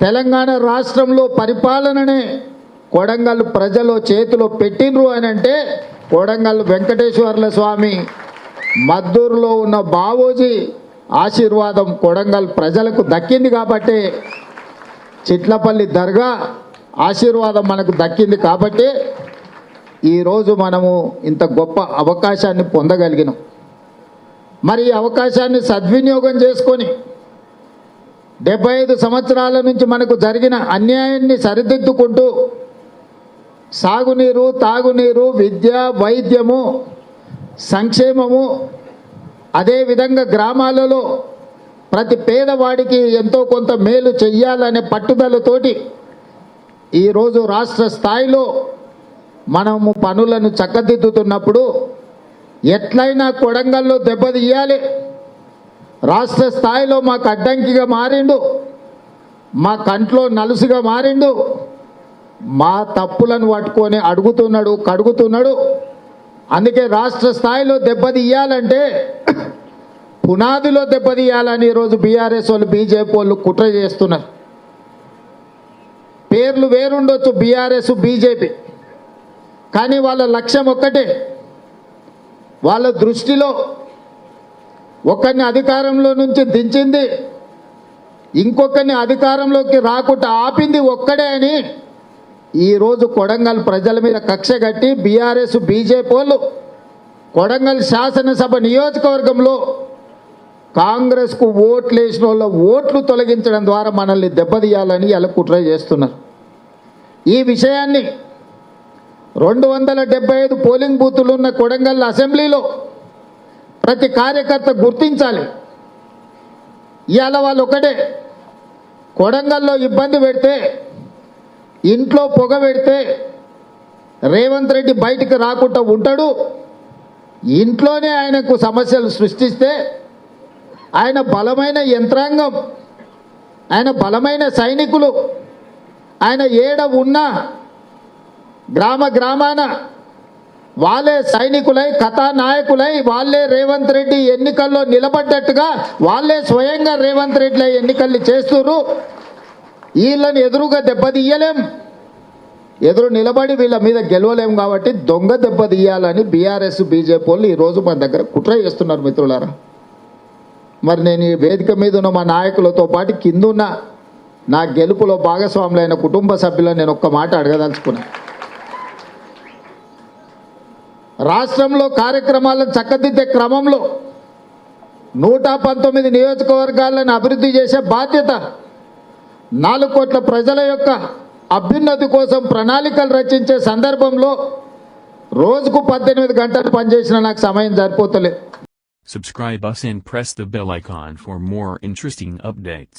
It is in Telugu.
తెలంగాణ రాష్ట్రంలో పరిపాలననే కొడంగల్ ప్రజలు చేతిలో పెట్టినరు అని అంటే కొడంగల్ వెంకటేశ్వర్ల స్వామి మద్దూరులో ఉన్న బావోజీ ఆశీర్వాదం కొడంగల్ ప్రజలకు దక్కింది కాబట్టి, చిట్లపల్లి దర్గా ఆశీర్వాదం మనకు దక్కింది కాబట్టి ఈరోజు మనము ఇంత గొప్ప అవకాశాన్ని పొందగలిగినాం. మరి ఈ అవకాశాన్ని సద్వినియోగం చేసుకొని 75 సంవత్సరాల నుంచి మనకు జరిగిన అన్యాయాన్ని సరిదిద్దుకుంటూ సాగునీరు, తాగునీరు, విద్య, వైద్యము, సంక్షేమము, అదేవిధంగా గ్రామాలలో ప్రతి పేదవాడికి ఎంతో కొంత మేలు చెయ్యాలనే పట్టుదలతోటి ఈరోజు రాష్ట్ర స్థాయిలో మనము పనులను చక్కదిద్దుతున్నప్పుడు ఎట్లయినా కొడంగల్లో దెబ్బతీయాలి, రాష్ట్ర స్థాయిలో మాకు అడ్డంకిగా మారిండు, మా కంట్లో నలుసుగా మారిండు, మా తప్పులను పట్టుకొని అడుగుతున్నాడు, కడుగుతున్నాడు. అందుకే రాష్ట్ర స్థాయిలో దెబ్బతీయాలంటే పునాదిలో దెబ్బతీయాలని ఈరోజు బీఆర్ఎస్ వాళ్ళు, బీజేపీ వాళ్ళు కుట్ర చేస్తున్నారు. పేర్లు వేరుండొచ్చు బీఆర్ఎస్, బీజేపీ, కానీ వాళ్ళ లక్ష్యం ఒక్కటే. వాళ్ళ దృష్టిలో ఒకరిని అధికారంలో నుంచి దించింది, ఇంకొకరిని అధికారంలోకి రాకుండా ఆపింది ఒక్కడే అని ఈరోజు కొడంగల్ ప్రజల మీద కక్ష కట్టి బీఆర్ఎస్, బీజేపీ వాళ్ళు కొడంగల్ శాసనసభ నియోజకవర్గంలో కాంగ్రెస్కు ఓట్లు వేసిన వాళ్ళ ఓట్లు తొలగించడం ద్వారా మనల్ని దెబ్బతీయాలని ఇలా కుట్ర చేస్తున్నారు. ఈ విషయాన్ని 275 పోలింగ్ బూతులు ఉన్న కొడంగల్ అసెంబ్లీలో ప్రతి కార్యకర్త గుర్తించాలి. ఇవాళ వాళ్ళు ఒకటే, కొడంగల్లో ఇబ్బంది పెడితే, ఇంట్లో పొగ పెడితే రేవంత్ రెడ్డి బయటికి రాకుండా ఉంటాడు, ఇంట్లోనే ఆయనకు సమస్యలు సృష్టిస్తే ఆయన బలమైన యంత్రాంగం, ఆయన బలమైన సైనికులు, ఆయన ఏడ ఉన్నా గ్రామ గ్రామాన వాళ్ళే సైనికులై, కథానాయకులై, వాళ్ళే రేవంత్ రెడ్డి ఎన్నికల్లో నిలబడ్డట్టుగా వాళ్ళే స్వయంగా రేవంత్ రెడ్డి ఎన్నికలు చేస్తున్నారు. వీళ్ళని ఎదురుగా దెబ్బతీయలేం, ఎదురు నిలబడి వీళ్ళ మీద గెలవలేం కాబట్టి దొంగ దెబ్బతీయాలని బీఆర్ఎస్, బీజేపీ వాళ్ళు ఈరోజు మన దగ్గర కుట్ర చేస్తున్నారు మిత్రులారా. మరి నేను ఈ వేదిక మీద ఉన్న మా నాయకులతో పాటు కిందున్న నా గెలుపులో భాగస్వాములైన కుటుంబ సభ్యులను నేను ఒక్క మాట అడగదలుచుకున్నాను. రాష్ట్రంలో కార్యక్రమాలను చక్కదిద్దే క్రమంలో 119 నియోజకవర్గాలను అభివృద్ధి చేసే బాధ్యత, 4 కోట్ల ప్రజల యొక్క అభ్యున్నతి కోసం ప్రణాళికలు రచించే సందర్భంలో రోజుకు 18 గంటలు పనిచేసిన నాకు సమయం సరిపోతలేదు. Subscribe us and press the bell icon for more interesting updates.